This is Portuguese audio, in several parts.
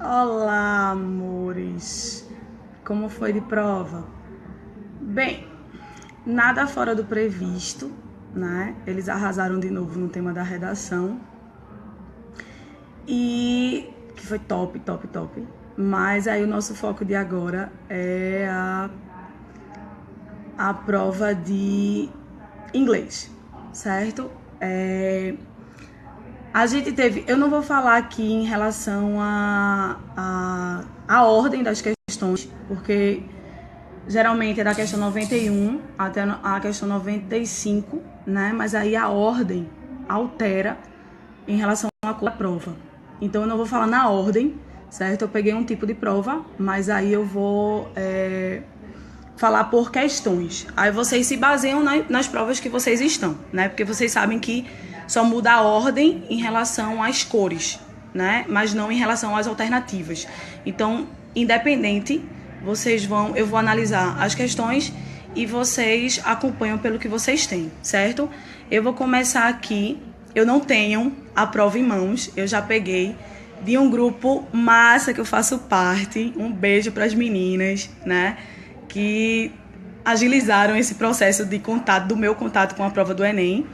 Olá, amores! Como foi de prova? Bem, nada fora do previsto, né? Eles arrasaram de novo no tema da redação. E que foi top. Mas aí o nosso foco de agora é a prova de inglês, certo? A gente teve, eu não vou falar aqui em relação a ordem das questões, porque geralmente é da questão 91 até a questão 95, né? Mas aí a ordem altera em relação à prova. Então eu não vou falar na ordem, certo? Eu peguei um tipo de prova, mas aí eu vou falar por questões. Aí vocês se baseiam nas provas que vocês estão, né? Porque vocês sabem que só muda a ordem em relação às cores, né? Mas não em relação às alternativas. Então, independente, eu vou analisar as questões e vocês acompanham pelo que vocês têm, certo? Eu vou começar aqui. Eu não tenho a prova em mãos, eu já peguei de um grupo massa que eu faço parte. Um beijo para as meninas, né? Que agilizaram esse processo de contato, do meu contato com a prova do Enem,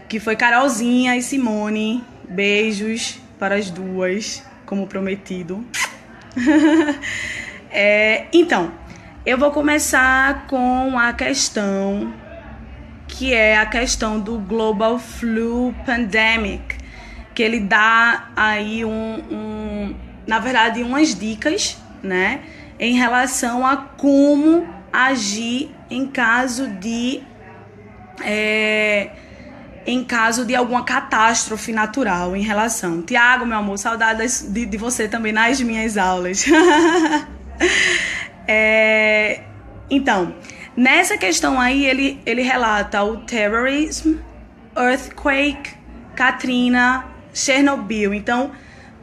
que foi Carolzinha e Simone. Beijos para as duas, como prometido. Então, eu vou começar com a questão, que é a questão do Global Flu Pandemic, que ele dá aí na verdade, umas dicas, né, em relação a como agir em caso de alguma catástrofe natural em relação. Tiago, meu amor, saudades de você também nas minhas aulas. Então, nessa questão aí, ele relata o terrorism, earthquake, Katrina, Chernobyl. Então,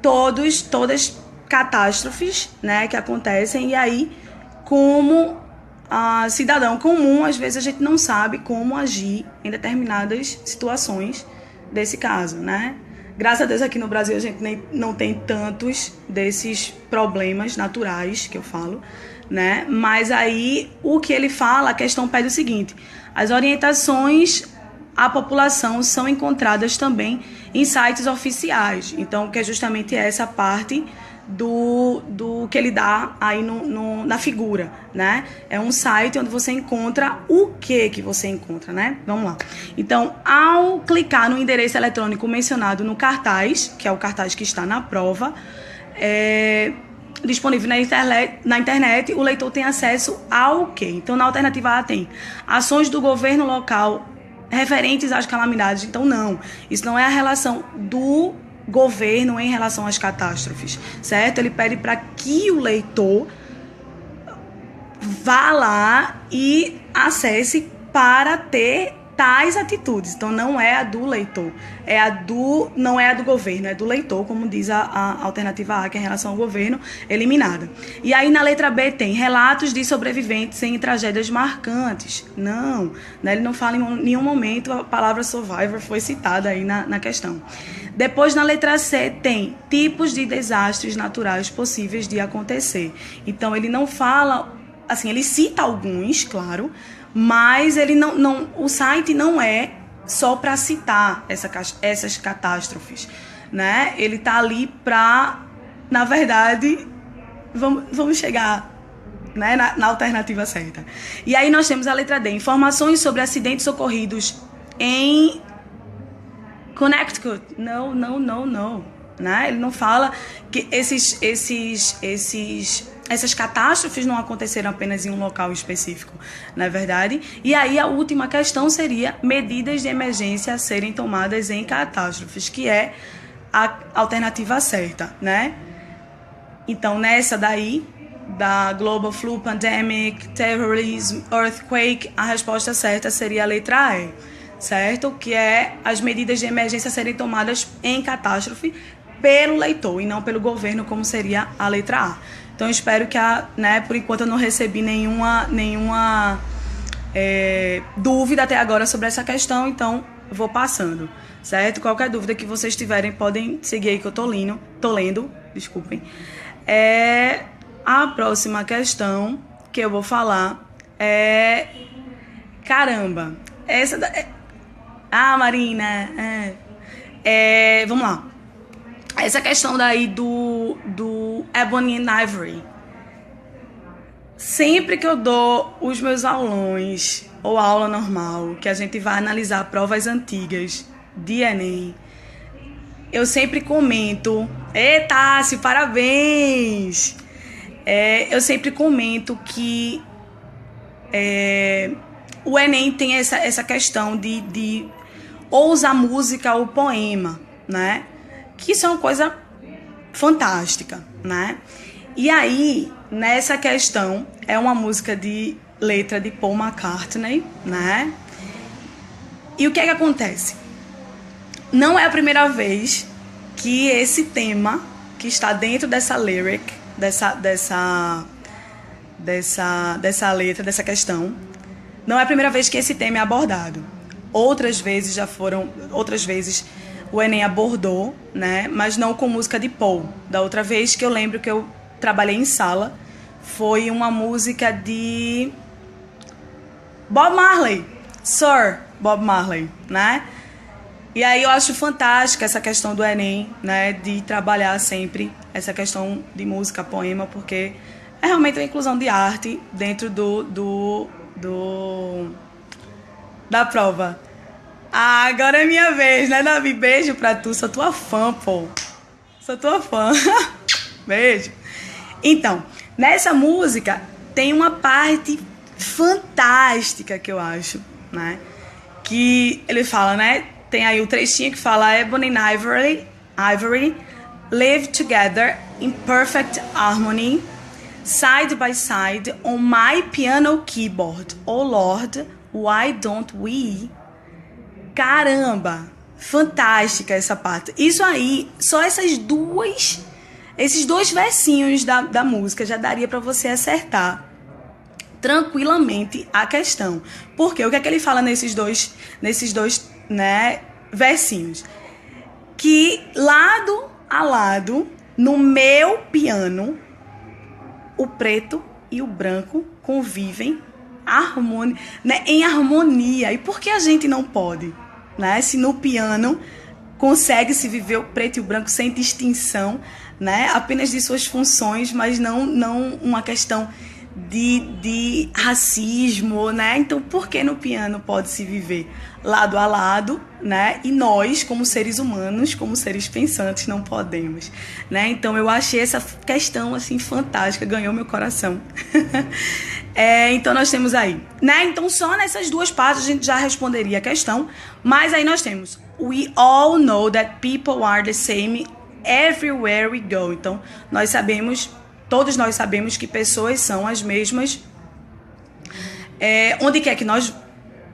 todas catástrofes, né, que acontecem. E aí, como cidadão comum, às vezes a gente não sabe como agir em determinadas situações desse caso, né? Graças a Deus aqui no Brasil a gente não tem tantos desses problemas naturais que eu falo, né? Mas aí o que ele fala, a questão pede o seguinte: as orientações à população são encontradas também em sites oficiais. Então, que é justamente essa parte do que ele dá aí na figura, né? É um site onde você encontra o que você encontra, né? Vamos lá. Então, ao clicar no endereço eletrônico mencionado no cartaz, que é o cartaz que está na prova, disponível na internet, o leitor tem acesso ao quê? Então, na alternativa A tem ações do governo local referentes às calamidades. Então, não. Isso não é a relação do governo em relação às catástrofes, certo? Ele pede para que o leitor vá lá e acesse para ter tais atitudes. Então, não é a do leitor, não é a do governo, é do leitor, como diz a alternativa A, que é em relação ao governo, eliminada. E aí, na letra B, tem relatos de sobreviventes em tragédias marcantes. Não, né? Ele não fala em nenhum momento, a palavra survivor foi citada aí na questão. Depois, na letra C, tem tipos de desastres naturais possíveis de acontecer. Então, ele não fala, assim, ele cita alguns, claro, mas ele o site não é só para citar essas catástrofes, né? Ele tá ali para, na verdade, vamos chegar, né, na alternativa certa. E aí nós temos a letra D, informações sobre acidentes ocorridos em Connecticut. Não, né? Ele não fala que essas catástrofes não aconteceram apenas em um local específico, não é verdade? E aí a última questão seria medidas de emergência a serem tomadas em catástrofes, que é a alternativa certa, né? Então, nessa daí, da Global Flu Pandemic, Terrorism, Earthquake, a resposta certa seria a letra E, certo? Que é as medidas de emergência a serem tomadas em catástrofe pelo leitor e não pelo governo, como seria a letra A. Então, eu espero que, por enquanto, eu não recebi nenhuma dúvida até agora sobre essa questão, então vou passando, certo? Qualquer dúvida que vocês tiverem, podem seguir aí que eu tô lendo, desculpem. A próxima questão que eu vou falar é... Caramba, essa... Marina... vamos lá. Essa questão daí do Ebony and Ivory. Sempre que eu dou os meus aulões, ou aula normal, que a gente vai analisar provas antigas de Enem, eu sempre comento... Tássio, parabéns! Eu sempre comento que o Enem tem essa questão de ou usar música ou poema, né? Que isso é uma coisa fantástica, né? E aí, nessa questão, é uma música de letra de Paul McCartney, né? E o que é que acontece? Não é a primeira vez que esse tema, que está dentro dessa lyric, dessa letra, dessa questão, não é a primeira vez que esse tema é abordado. Outras vezes o Enem abordou, né? Mas não com música de Paul. Da outra vez que eu lembro que eu trabalhei em sala, foi uma música de Bob Marley, Sir Bob Marley, né? E aí eu acho fantástica essa questão do Enem, né? De trabalhar sempre essa questão de música, poema, porque é realmente uma inclusão de arte dentro da prova. Agora é minha vez, né, Davi? Beijo pra tu, sou tua fã, pô. Sou tua fã. Beijo. Então, nessa música tem uma parte fantástica que eu acho, né? Que ele fala, né? Tem aí o trechinho que fala Ebony and Ivory live together in perfect harmony, side by side on my piano keyboard. Oh Lord, why don't we? Caramba, fantástica essa parte. Isso aí, só esses dois versinhos da música já daria para você acertar tranquilamente a questão. Porque o que é que ele fala nesses dois, né, versinhos? Que lado a lado, no meu piano, o preto e o branco convivem em harmonia. E por que a gente não pode? Né? Se no piano consegue se viver o preto e o branco sem distinção, né? Apenas de suas funções, mas não uma questão de racismo, né? Então, por que no piano pode se viver lado a lado, né? E nós, como seres humanos, como seres pensantes, não podemos, né? Então, eu achei essa questão, assim, fantástica, ganhou meu coração. Então, nós temos aí, né? Então, só nessas duas partes a gente já responderia a questão, mas aí nós temos We all know that people are the same everywhere we go. Então, todos nós sabemos que pessoas são as mesmas onde quer que nós,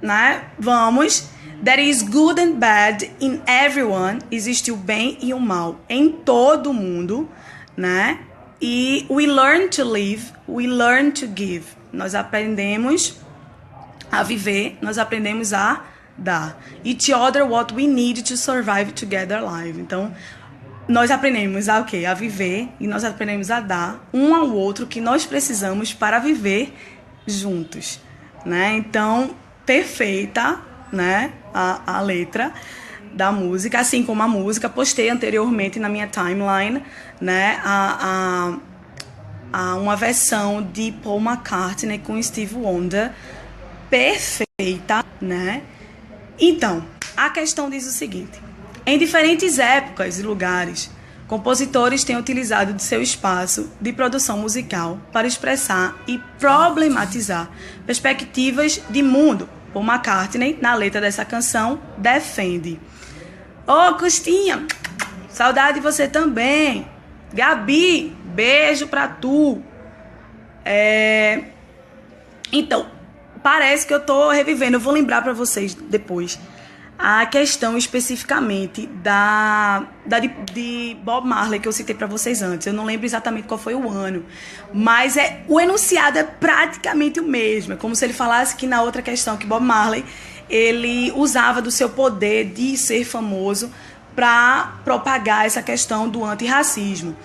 né, vamos. There is good and bad in everyone. Existe o bem e o mal em todo mundo, né? E we learn to live, we learn to give. Nós aprendemos a viver, nós aprendemos a dar. Each other what we need to survive together life. Então, nós aprendemos a a viver, e nós aprendemos a dar um ao outro que nós precisamos para viver juntos, né? Então, perfeita, né, a letra da música, assim como a música. Postei anteriormente na minha timeline, né, uma versão de Paul McCartney com Steve Wonder, perfeita, né? Então, a questão diz o seguinte: em diferentes épocas e lugares, compositores têm utilizado de seu espaço de produção musical para expressar e problematizar perspectivas de mundo. Paul McCartney, na letra dessa canção, defende. Ô, Costinha, saudade de você também. Gabi, beijo pra tu. Então, parece que eu tô revivendo. Eu vou lembrar pra vocês depois a questão especificamente de Bob Marley, que eu citei para vocês antes. Eu não lembro exatamente qual foi o ano, mas o enunciado é praticamente o mesmo. É como se ele falasse que na outra questão, que Bob Marley, ele usava do seu poder de ser famoso para propagar essa questão do antirracismo.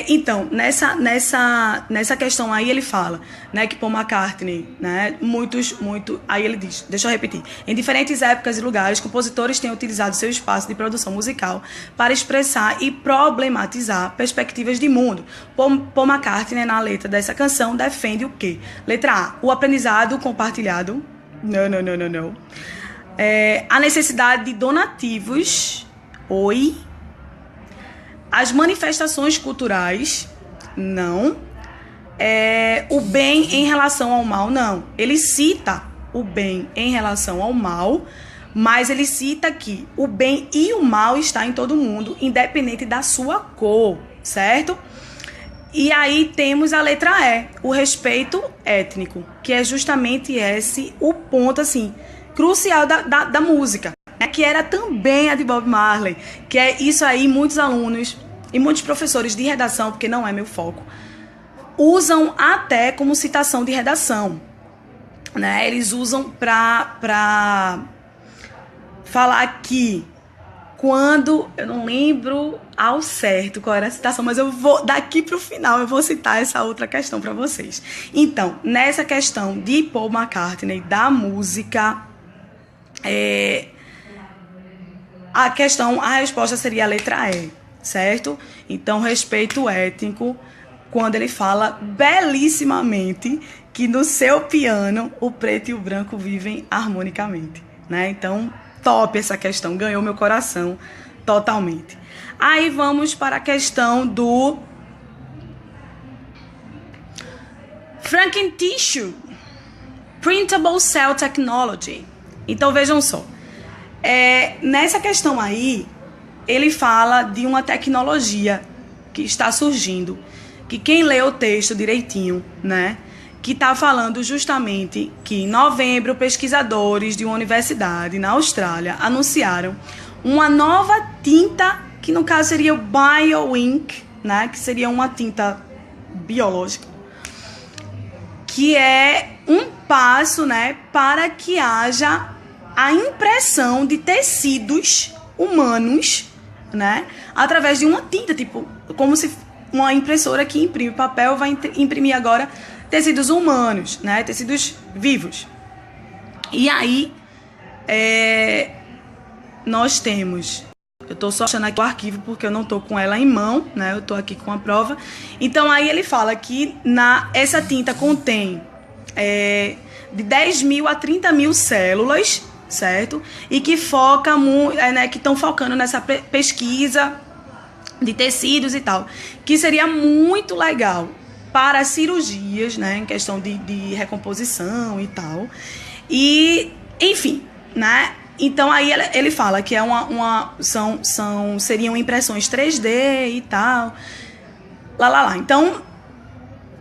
Então, nessa questão aí ele fala, né, que Paul McCartney, né, aí ele diz, deixa eu repetir, em diferentes épocas e lugares, compositores têm utilizado seu espaço de produção musical para expressar e problematizar perspectivas de mundo. Paul McCartney, na letra dessa canção, defende o quê? Letra A, o aprendizado compartilhado. Não. A necessidade de donativos. As manifestações culturais, não. O bem em relação ao mal, não. Ele cita o bem em relação ao mal, mas ele cita que o bem e o mal está em todo mundo, independente da sua cor, certo? E aí temos a letra E, o respeito étnico, que é justamente esse o ponto, assim, crucial da música. Que era também a de Bob Marley, que é isso aí, muitos alunos e muitos professores de redação, porque não é meu foco, usam até como citação de redação, né? Eles usam para falar que quando, eu não lembro ao certo qual era a citação, mas eu vou, daqui para o final, eu vou citar essa outra questão para vocês. Então, nessa questão de Paul McCartney, da música, a resposta seria a letra E, certo? Então, respeito étnico, quando ele fala belíssimamente que no seu piano o preto e o branco vivem harmonicamente, né? Então, top essa questão, ganhou meu coração totalmente. Aí vamos para a questão do Franken Tissue, Printable Cell Technology. Então, vejam só. Nessa questão aí, ele fala de uma tecnologia que está surgindo, que quem lê o texto direitinho, né, que está falando justamente que em novembro, pesquisadores de uma universidade na Austrália anunciaram uma nova tinta, que no caso seria o BioInk, né, que seria uma tinta biológica, que é um passo, né, para que haja a impressão de tecidos humanos, né, através de uma tinta, tipo, como se uma impressora que imprime papel vai imprimir agora tecidos humanos, né, tecidos vivos. E aí, nós temos, eu estou só achando aqui o arquivo porque eu não estou com ela em mão, né, eu estou aqui com a prova. Então, aí ele fala que essa tinta contém de 10 mil a 30 mil células, certo? E que que estão focando nessa pesquisa de tecidos e tal, que seria muito legal para cirurgias, né, em questão de recomposição e tal. E, enfim, né? Então aí ele fala que seriam impressões 3D e tal. Então,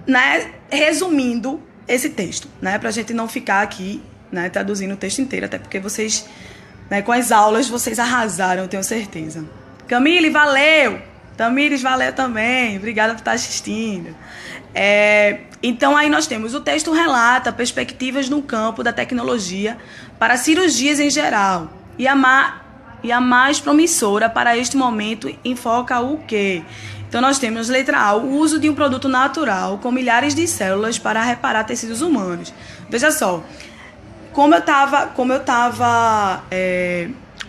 né, resumindo esse texto, né, pra gente não ficar aqui, né, traduzindo o texto inteiro, até porque vocês, né, com as aulas, vocês arrasaram, eu tenho certeza. Camille, valeu! Tamires, valeu também, obrigada por estar assistindo. Então, aí nós temos, o texto relata perspectivas no campo da tecnologia para cirurgias em geral. E a mais promissora para este momento enfoca o quê? Então, nós temos, letra A, o uso de um produto natural com milhares de células para reparar tecidos humanos. Veja só, como eu estava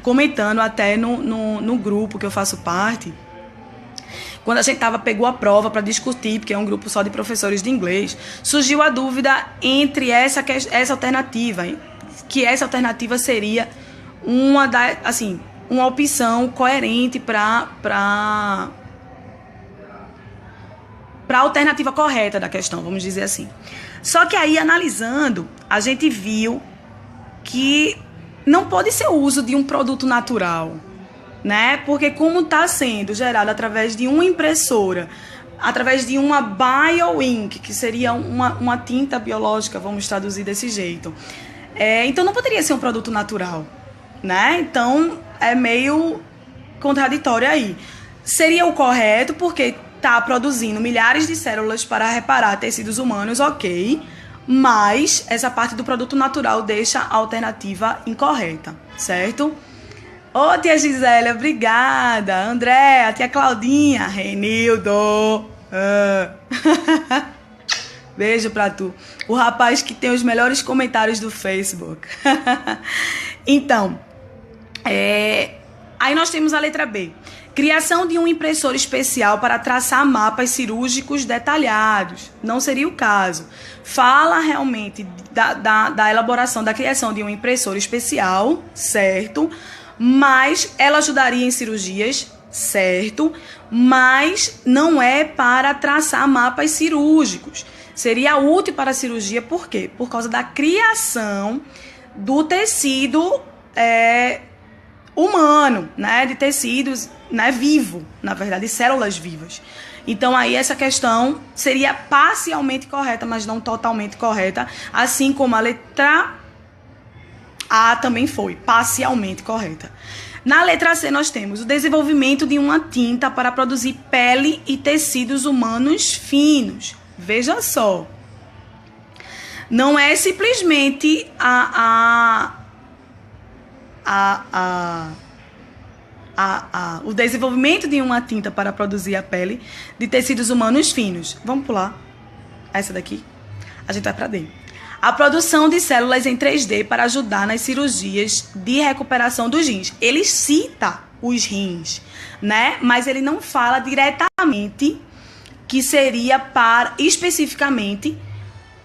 comentando até no grupo que eu faço parte, quando a gente pegou a prova para discutir, porque é um grupo só de professores de inglês, surgiu a dúvida entre essa alternativa, que essa alternativa seria uma opção coerente para a alternativa correta da questão, vamos dizer assim. Só que aí, analisando, a gente viu que não pode ser o uso de um produto natural, né? Porque como está sendo gerado através de uma impressora, através de uma BioInk, que seria uma tinta biológica, vamos traduzir desse jeito. Então não poderia ser um produto natural, né? Então é meio contraditório aí. Seria o correto porque está produzindo milhares de células para reparar tecidos humanos, ok, mas essa parte do produto natural deixa a alternativa incorreta, certo? Ô, tia Gisélia, obrigada. André, a tia Claudinha, Renildo. Beijo pra tu. O rapaz que tem os melhores comentários do Facebook. Então, aí nós temos a letra B. Criação de um impressor especial para traçar mapas cirúrgicos detalhados. Não seria o caso. Fala realmente da elaboração, da criação de um impressor especial, certo? Mas ela ajudaria em cirurgias, certo? Mas não é para traçar mapas cirúrgicos. Seria útil para a cirurgia, por quê? Por causa da criação do tecido humano, né? De tecidos, né? Vivo, na verdade, células vivas. Então, aí essa questão seria parcialmente correta, mas não totalmente correta, assim como a letra A também foi parcialmente correta. Na letra C, nós temos o desenvolvimento de uma tinta para produzir pele e tecidos humanos finos. Veja só. Não é simplesmente o desenvolvimento de uma tinta para produzir a pele de tecidos humanos finos. Vamos pular essa daqui? A gente vai para D. A produção de células em 3D para ajudar nas cirurgias de recuperação dos rins. Ele cita os rins, né? Mas ele não fala diretamente que seria especificamente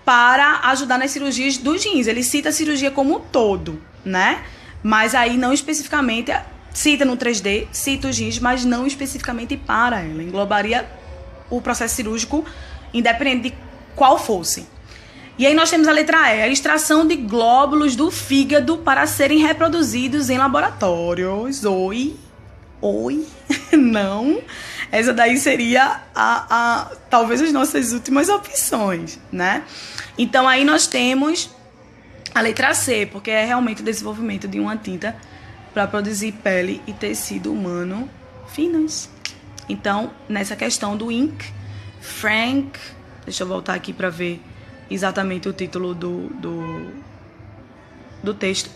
para ajudar nas cirurgias dos rins. Ele cita a cirurgia como um todo, né? Mas aí não especificamente, cita no 3D, cita os rins, mas não especificamente para ela. Englobaria o processo cirúrgico, independente de qual fosse. E aí nós temos a letra E, a extração de glóbulos do fígado para serem reproduzidos em laboratórios. Oi? Não. Essa daí seria talvez as nossas últimas opções, né? Então aí nós temos a letra C, porque é realmente o desenvolvimento de uma tinta para produzir pele e tecido humano finos. Então, nessa questão do ink, Frank... Deixa eu voltar aqui para ver exatamente o título do texto,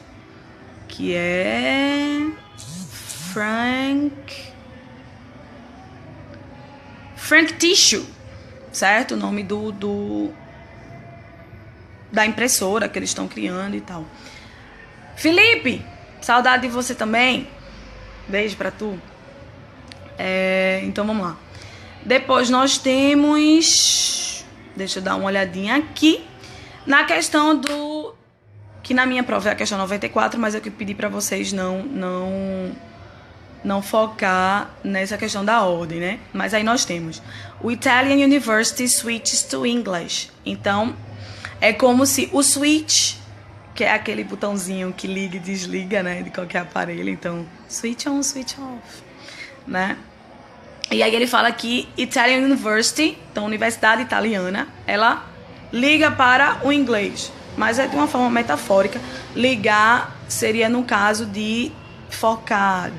que é Frank Tissue, certo? O nome da impressora que eles estão criando e tal. Felipe, saudade de você também. Beijo pra tu. Então vamos lá. Depois nós temos... Deixa eu dar uma olhadinha aqui. Na questão que na minha prova é a questão 94, mas eu que pedi pra vocês não focar nessa questão da ordem, né? Mas aí nós temos o Italian University switches to English. Então, é como se o switch, que é aquele botãozinho que liga e desliga, né? De qualquer aparelho. Então, switch on, switch off, né? E aí ele fala que Italian University, então universidade italiana, ela liga para o inglês. Mas é de uma forma metafórica. Ligar seria no caso de focar,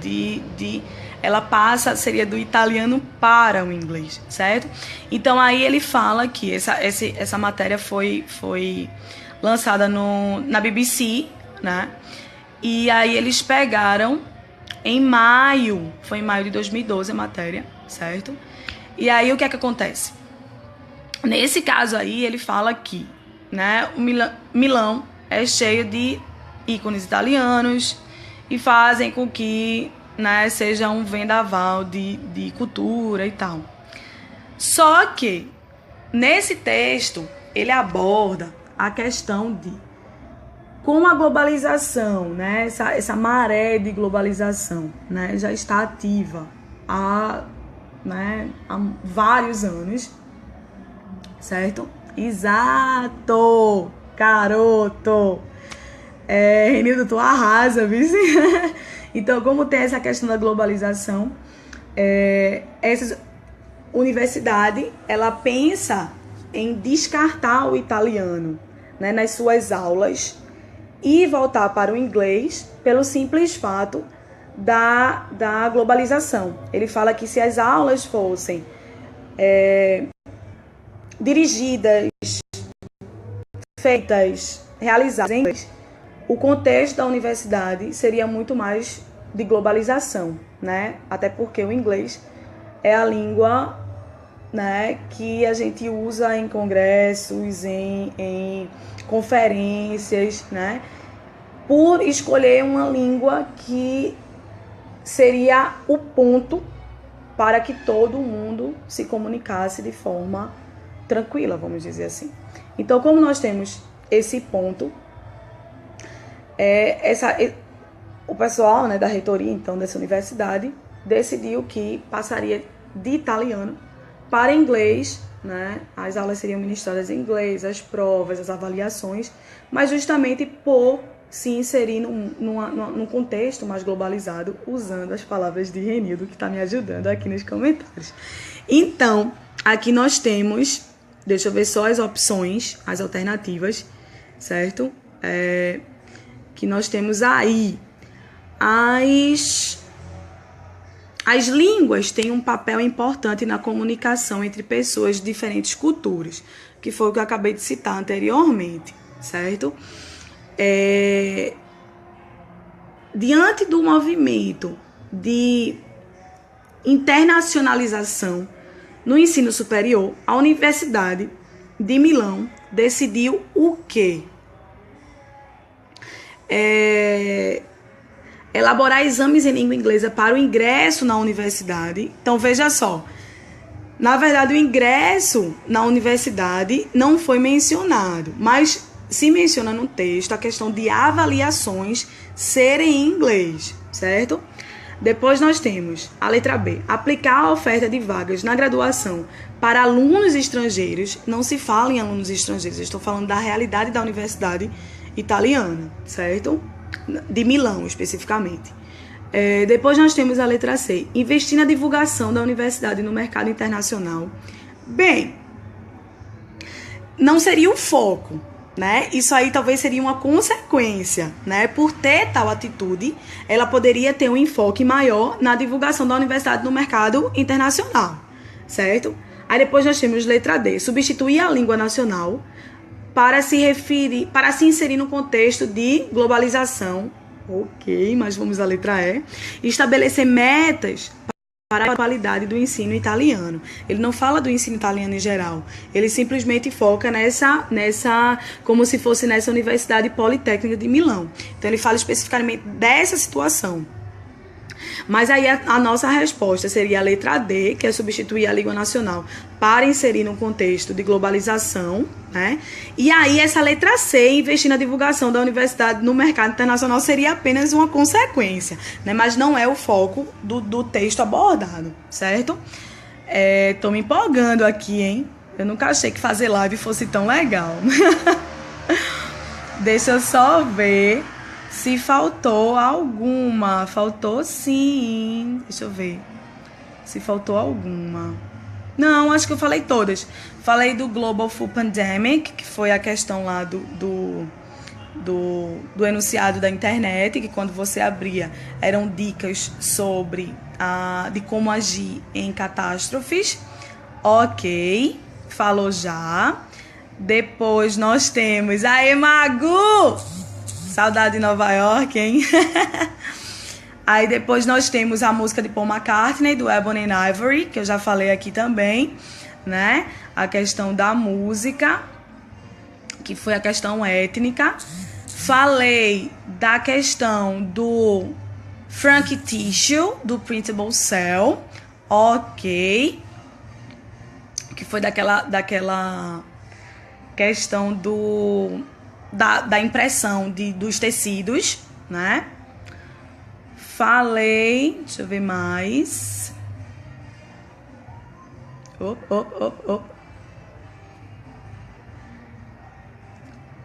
ela passa, seria do italiano para o inglês, certo? Então aí ele fala que essa matéria foi lançada na BBC, né? E aí eles pegaram em maio, foi em maio de 2012 a matéria, certo? E aí o que é que acontece? Nesse caso aí ele fala que, né, o Milão é cheio de ícones italianos e fazem com que, né, seja um vendaval de cultura e tal. Só que, nesse texto, ele aborda a questão de como a globalização, né, essa maré de globalização, né, já está ativa há vários anos, certo? Exato, garoto! Renildo, tu arrasa, viu? Então, como tem essa questão da globalização, essa universidade, ela pensa em descartar o italiano, né, nas suas aulas e voltar para o inglês pelo simples fato da globalização. Ele fala que se as aulas fossem dirigidas, feitas, realizadas em inglês, o contexto da universidade seria muito mais de globalização, né? Até porque o inglês é a língua, né, que a gente usa em congressos, em conferências, né? Por escolher uma língua que seria o ponto para que todo mundo se comunicasse de forma tranquila, vamos dizer assim. Então, como nós temos esse ponto, o pessoal, né, da reitoria, então, dessa universidade, decidiu que passaria de italiano para inglês, né? As aulas seriam ministradas em inglês, as provas, as avaliações, mas justamente por se inserir num contexto mais globalizado, usando as palavras de Renildo, que está me ajudando aqui nos comentários. Então, aqui nós temos, deixa eu ver só as opções, as alternativas, certo? Que nós temos aí. As línguas têm um papel importante na comunicação entre pessoas de diferentes culturas, que foi o que eu acabei de citar anteriormente, certo? Diante do movimento de internacionalização no ensino superior, a Universidade de Milão decidiu o quê? Elaborar exames em língua inglesa para o ingresso na universidade. Então, veja só. Na verdade, o ingresso na universidade não foi mencionado, mas se menciona no texto a questão de avaliações serem em inglês, certo? Depois nós temos a letra B. Aplicar a oferta de vagas na graduação para alunos estrangeiros. Não se fala em alunos estrangeiros, eu estou falando da realidade da universidade italiana, certo? De Milão, especificamente. Depois nós temos a letra C. Investir na divulgação da universidade no mercado internacional. Bem, não seria o foco, né? Isso aí talvez seria uma consequência, né? Por ter tal atitude, ela poderia ter um enfoque maior na divulgação da universidade no mercado internacional, certo? Aí depois nós temos letra D. Substituir a língua nacional para se inserir no contexto de globalização. Ok, mas vamos à letra E. Estabelecer metas para a qualidade do ensino italiano. Ele não fala do ensino italiano em geral. Ele simplesmente foca nessa como se fosse nessa Universidade Politécnica de Milão. Então, ele fala especificamente dessa situação. Mas aí a nossa resposta seria a letra D, que é substituir a língua nacional para inserir no contexto de globalização, né? E aí essa letra C, investir na divulgação da universidade no mercado internacional, seria apenas uma consequência, né? Mas não é o foco do texto abordado, certo? Tô me empolgando aqui, hein? Eu nunca achei que fazer live fosse tão legal. Deixa eu só ver se faltou alguma. Faltou sim. Deixa eu ver se faltou alguma. Não, acho que eu falei todas. Falei do Global Food Pandemic, que foi a questão lá do enunciado da internet, que quando você abria eram dicas sobre de como agir em catástrofes. Ok, falou já. Depois nós temos... Aê, Magu! Saudade de Nova York, hein? Aí depois nós temos a música de Paul McCartney, do Ebony and Ivory, que eu já falei aqui também, né? A questão da música, que foi a questão étnica. Falei da questão do Frank Tissue, do Printable Cell. Ok. Que foi daquela questão da impressão dos tecidos, né? Falei, deixa eu ver mais.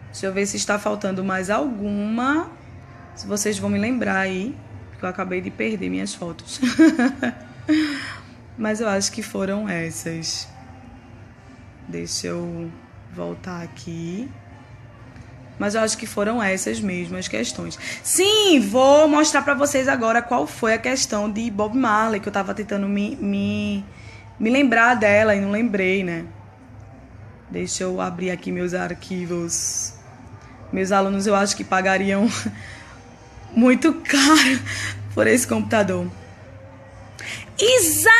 Deixa eu ver se está faltando mais alguma. Se vocês vão me lembrar aí, porque eu acabei de perder minhas fotos. Mas eu acho que foram essas. Deixa eu voltar aqui. Mas eu acho que foram essas mesmo as questões. Sim, vou mostrar pra vocês agora qual foi a questão de Bob Marley, que eu tava tentando me lembrar dela e não lembrei, né? Deixa eu abrir aqui meus arquivos. Meus alunos, eu acho que pagariam muito caro por esse computador. Exato!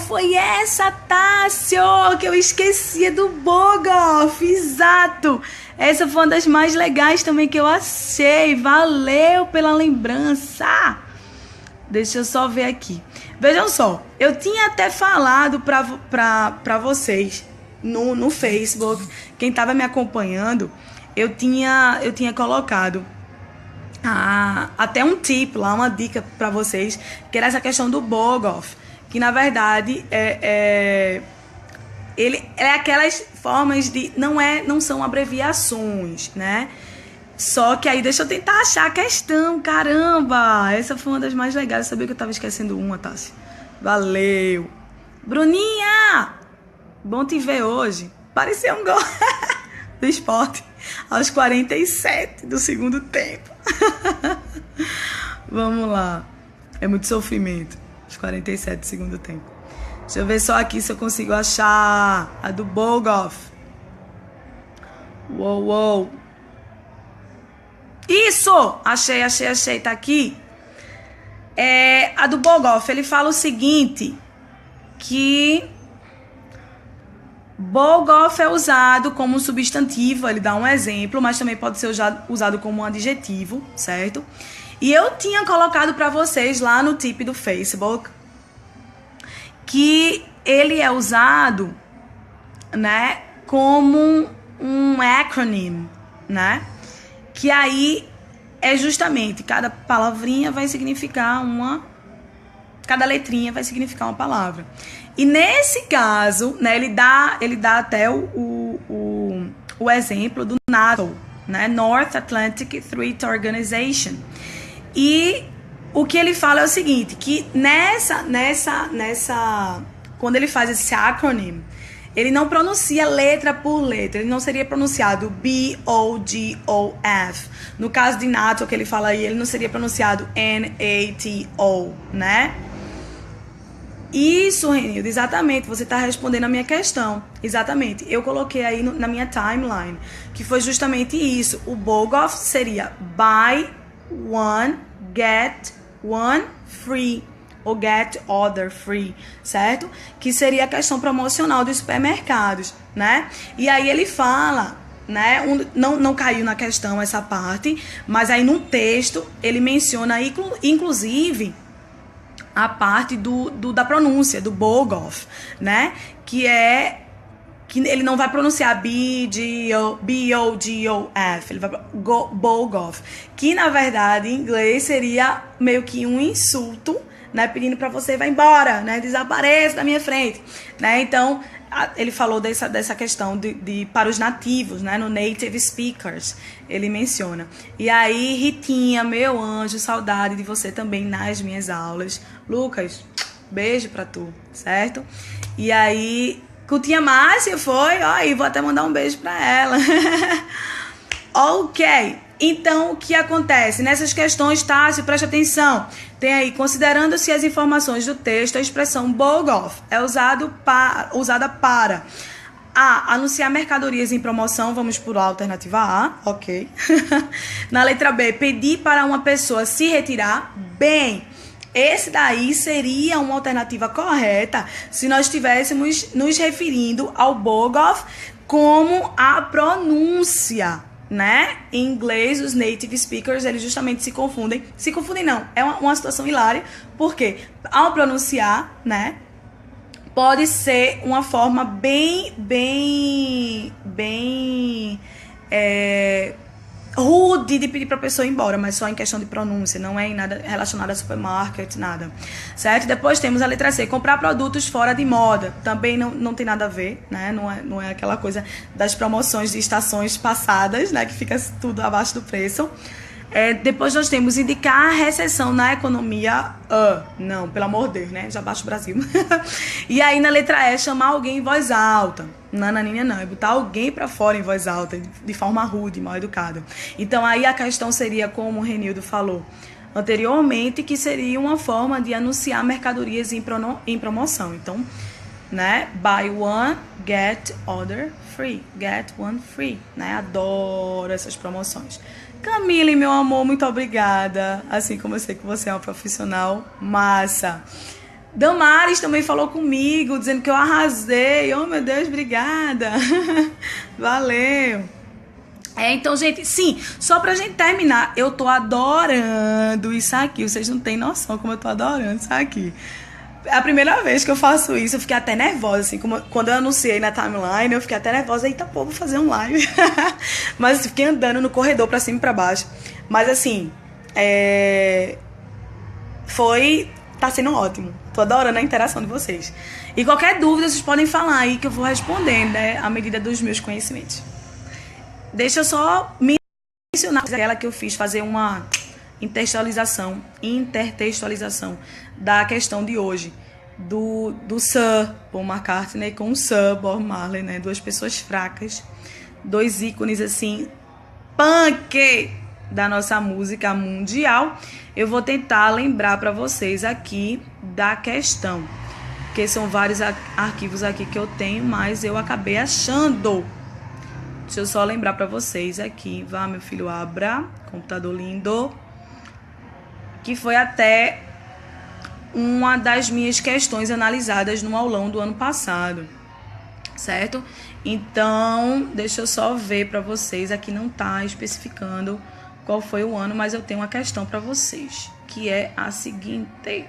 Foi essa, Tássio, que eu esquecia do Bogoff. Exato! Essa foi uma das mais legais também que eu achei. Valeu pela lembrança. Deixa eu só ver aqui. Vejam só, eu tinha até falado pra vocês no Facebook, quem estava me acompanhando, eu tinha colocado até um tip lá, uma dica para vocês, que era essa questão do Bogoff, que na verdade ele é aquelas formas de não são abreviações, né? Só que aí deixa eu tentar achar a questão. Caramba, essa foi uma das mais legais. Eu sabia que eu tava esquecendo uma, Tassi. Valeu. Bruninha, bom te ver hoje. Pareceu um gol do Sport aos 47 do segundo tempo. Vamos lá. É muito sofrimento. Aos 47 do segundo tempo. Deixa eu ver só aqui se eu consigo achar a do Bogoff. Uou. Isso! Achei. Tá aqui. A do Bogoff, ele fala o seguinte, que Bogoff é usado como um substantivo, ele dá um exemplo, mas também pode ser usado como um adjetivo, certo? E eu tinha colocado para vocês lá no tip do Facebook que ele é usado, né, como um acronym, né? Que aí é justamente cada palavrinha vai significar cada letrinha vai significar uma palavra. E nesse caso, né, ele dá até o exemplo do NATO, né, North Atlantic Treaty Organization. E o que ele fala é o seguinte, que quando ele faz esse acronym, ele não pronuncia letra por letra, ele não seria pronunciado B-O-G-O-F. No caso de NATO, que ele fala aí, ele não seria pronunciado N-A-T-O, né? Isso, Renildo, exatamente, você está respondendo a minha questão. Exatamente, eu coloquei aí na minha timeline, que foi justamente isso. O Bogoff seria buy one, get one free. Ou get other free, certo? Que seria a questão promocional dos supermercados, né? E aí ele fala, né? Não caiu na questão essa parte, mas aí no texto ele menciona, inclusive, a parte da pronúncia, do Bogoff, né? Que ele não vai pronunciar B-O-G-O-F, ele vai Bogoff, que na verdade em inglês seria meio que um insulto, né, pedindo para você vá embora, né, desapareça da minha frente, né? Então ele falou dessa questão de para os nativos, né, no native speakers, ele menciona. E aí, Ritinha, meu anjo, saudade de você também nas minhas aulas. Lucas, beijo pra tu, certo? E aí, Cutinha Márcia foi, ó, e vou até mandar um beijo pra ela. Ok. Então, o que acontece? Nessas questões, Tássio, preste atenção. Tem aí, considerando-se as informações do texto, a expressão Bogoff é usada para A. Anunciar mercadorias em promoção, vamos por a alternativa A, ok. Na letra B, pedir para uma pessoa se retirar. Bem, esse daí seria uma alternativa correta se nós estivéssemos nos referindo ao Bogoff como a pronúncia, né? Em inglês, os native speakers, eles justamente se confundem. Se confundem não, é uma situação hilária, porque ao pronunciar, né, pode ser uma forma bem rude de pedir para a pessoa ir embora, mas só em questão de pronúncia, não é em nada relacionado a supermarket, nada, certo? Depois temos a letra C, comprar produtos fora de moda, também não tem nada a ver, né? Não é aquela coisa das promoções de estações passadas, né? Que fica tudo abaixo do preço. Depois nós temos indicar a recessão na economia. Não, pelo amor de Deus, né? Já baixa o Brasil. E aí na letra E, chamar alguém em voz alta. Nananinha não, é botar alguém pra fora em voz alta, de forma rude, mal educada. Então aí a questão seria, como o Renildo falou anteriormente, que seria uma forma de anunciar mercadorias em promoção. Então, né? Buy one, get other free. Get one free, né? Adoro essas promoções. Camille, meu amor, muito obrigada. Assim como eu sei que você é uma profissional massa. Damares também falou comigo, dizendo que eu arrasei. Oh, meu Deus, obrigada. Valeu. Então, gente, sim, só pra gente terminar, eu tô adorando isso aqui. Vocês não têm noção como eu tô adorando isso aqui. É a primeira vez que eu faço isso, eu fiquei até nervosa, assim, quando eu anunciei na timeline, eu fiquei até nervosa, eita, pô, vou fazer um live. Mas eu fiquei andando no corredor pra cima e pra baixo. Mas, assim, tá sendo ótimo. Tô adorando a interação de vocês. E qualquer dúvida, vocês podem falar aí que eu vou respondendo, né, à medida dos meus conhecimentos. Deixa eu só mencionar aquela que eu fiz, fazer uma intertextualização da questão de hoje, do Sir Paul McCartney com o Sir Bob Marley, né? Duas pessoas fracas, dois ícones assim, punk da nossa música mundial. Eu vou tentar lembrar para vocês aqui da questão, porque são vários arquivos aqui que eu tenho, mas eu acabei achando. Deixa eu só lembrar para vocês aqui. Vá, meu filho, abra. Computador lindo. Que foi até uma das minhas questões analisadas no aulão do ano passado. Certo? Então, deixa eu só ver para vocês. Aqui não tá especificando qual foi o ano, mas eu tenho uma questão para vocês, que é a seguinte.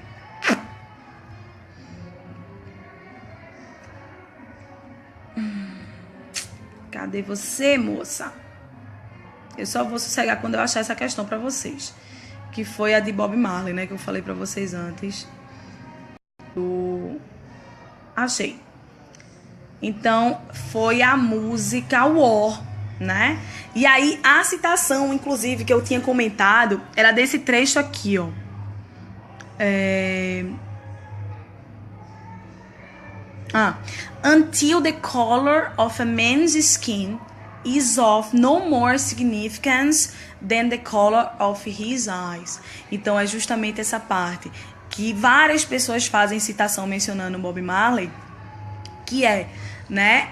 Cadê você, moça? Eu só vou sossegar quando eu achar essa questão para vocês. Que foi a de Bob Marley, né? Que eu falei para vocês antes. Achei. Então, foi a música War, né? E aí, a citação, inclusive, que eu tinha comentado, era desse trecho aqui, ó. Until the color of a man's skin is of no more significance than the color of his eyes. Então é justamente essa parte que várias pessoas fazem citação mencionando Bob Marley, que é, né,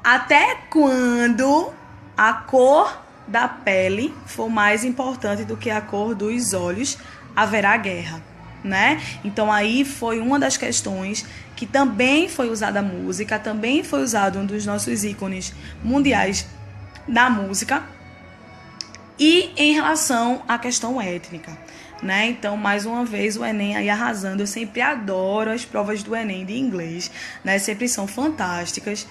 até quando a cor da pele for mais importante do que a cor dos olhos, haverá guerra, né? Então aí foi uma das questões que também foi usada a música, também foi usado um dos nossos ícones mundiais da música, e em relação à questão étnica, né? Então, mais uma vez, o Enem aí arrasando. Eu sempre adoro as provas do Enem de inglês, né? Sempre são fantásticas.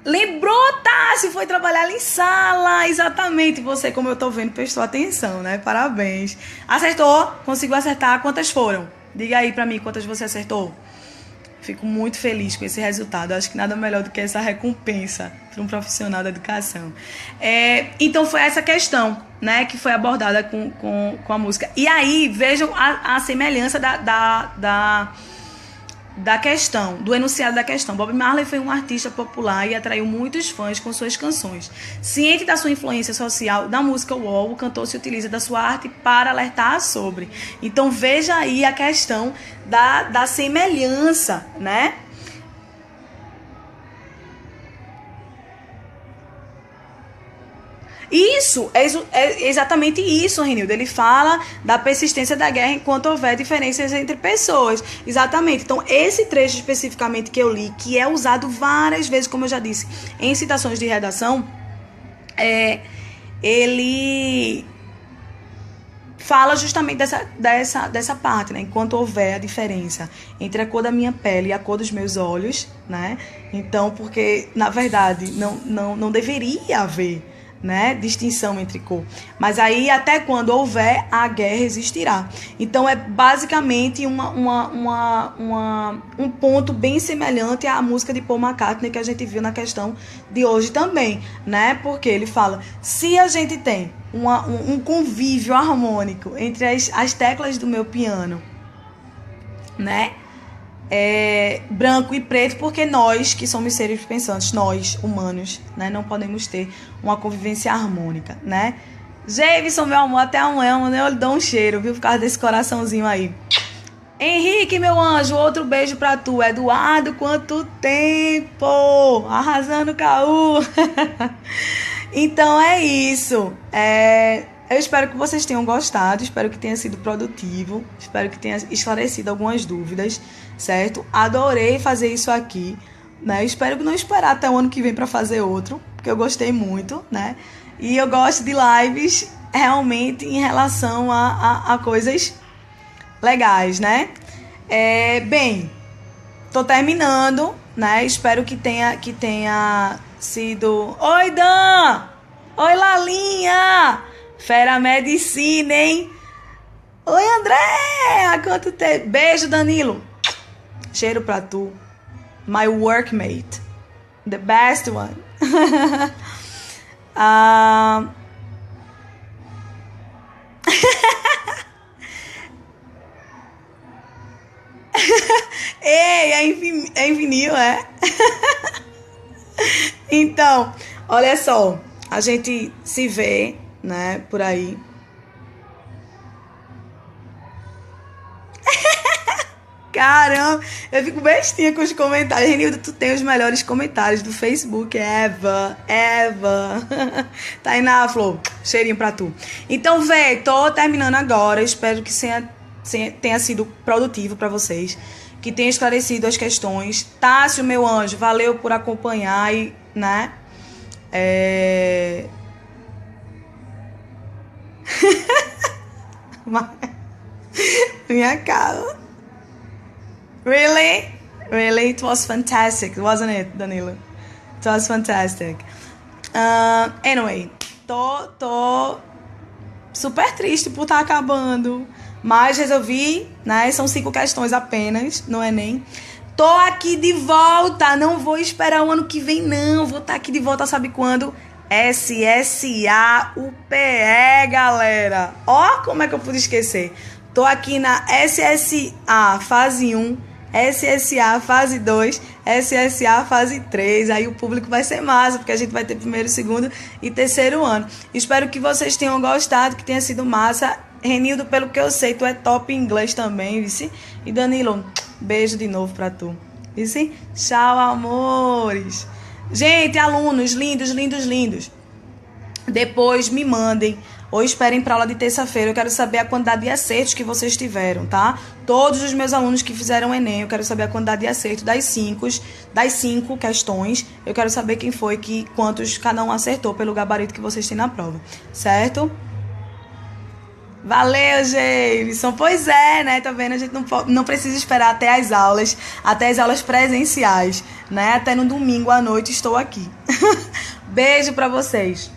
Lembrou, Tassi? Foi trabalhar em sala. Exatamente. Você, como eu tô vendo, prestou atenção, né? Parabéns. Acertou? Conseguiu acertar? Quantas foram? Diga aí pra mim quantas você acertou. Fico muito feliz com esse resultado. Acho que nada melhor do que essa recompensa para um profissional da educação. Então, foi essa questão, né, que foi abordada com a música. E aí, vejam a semelhança da questão, do enunciado da questão. Bob Marley foi um artista popular e atraiu muitos fãs com suas canções. Ciente da sua influência social da música wall, o cantor se utiliza da sua arte para alertar sobre. Então veja aí a questão da semelhança, né? Isso, é exatamente isso, Renildo. Ele fala da persistência da guerra enquanto houver diferenças entre pessoas. Exatamente. Então, esse trecho especificamente que eu li, que é usado várias vezes, como eu já disse, em citações de redação, ele fala justamente dessa parte, né? Enquanto houver a diferença entre a cor da minha pele e a cor dos meus olhos, né? Então, porque, na verdade, não deveria haver, né, distinção entre cor. Mas aí, até quando houver, a guerra existirá. Então, é basicamente um ponto bem semelhante à música de Paul McCartney que a gente viu na questão de hoje também, né? Porque ele fala, se a gente tem um convívio harmônico entre as teclas do meu piano, né? Branco e preto, porque nós, que somos seres pensantes, nós, humanos, né, não podemos ter uma convivência harmônica, né? Jameson, meu amor, até amanhã, eu lhe dou um cheiro, viu, por causa desse coraçãozinho aí. Henrique, meu anjo, outro beijo pra tu. Eduardo, quanto tempo! Arrasando, Caú! Então é isso. Eu espero que vocês tenham gostado, espero que tenha sido produtivo, espero que tenha esclarecido algumas dúvidas, certo? Adorei fazer isso aqui, né? Espero não esperar até o ano que vem para fazer outro, porque eu gostei muito, né? E eu gosto de lives realmente em relação a coisas legais, né? Bem, tô terminando, né? Espero que tenha sido... Oi, Dan! Oi, Lalinha! Fera Medicina, hein? Oi, André! Há quanto tempo? Beijo, Danilo. Cheiro pra tu. My workmate. The best one. Ei, é em vinil, é? Então, olha só. A gente se vê, né, por aí. Caramba, eu fico bestinha com os comentários. Renildo, tu tem os melhores comentários do Facebook. Eva. Tainá, Flor, cheirinho pra tu. Então, véi, tô terminando agora. Espero que tenha sido produtivo pra vocês. Que tenha esclarecido as questões. Tássio, meu anjo, valeu por acompanhar e, né? Minha cara. Really? Really? It was fantastic, wasn't it, Danilo? It was fantastic. Anyway, tô super triste por estar acabando. Mas resolvi, né? São 5 questões apenas no Enem. Tô aqui de volta. Não vou esperar o ano que vem, não. Vou estar aqui de volta, sabe quando? SSA UPE, galera. Ó, como é que eu pude esquecer? Tô aqui na SSA fase 1, SSA fase 2, SSA fase 3. Aí o público vai ser massa, porque a gente vai ter primeiro, segundo e terceiro ano. Espero que vocês tenham gostado, que tenha sido massa. Renildo, pelo que eu sei, tu é top em inglês também, vice? E Danilo, beijo de novo pra tu, vice? Tchau, amores. Gente, alunos lindos. Depois me mandem ou esperem para aula de terça-feira. Eu quero saber a quantidade de acertos que vocês tiveram, tá? Todos os meus alunos que fizeram Enem, eu quero saber a quantidade de acertos das 5 questões. Eu quero saber quantos cada um acertou pelo gabarito que vocês têm na prova, certo? Valeu, Jameson. Pois é, né? Tá vendo? A gente não precisa esperar até as aulas presenciais, né? Até no domingo à noite estou aqui. Beijo pra vocês.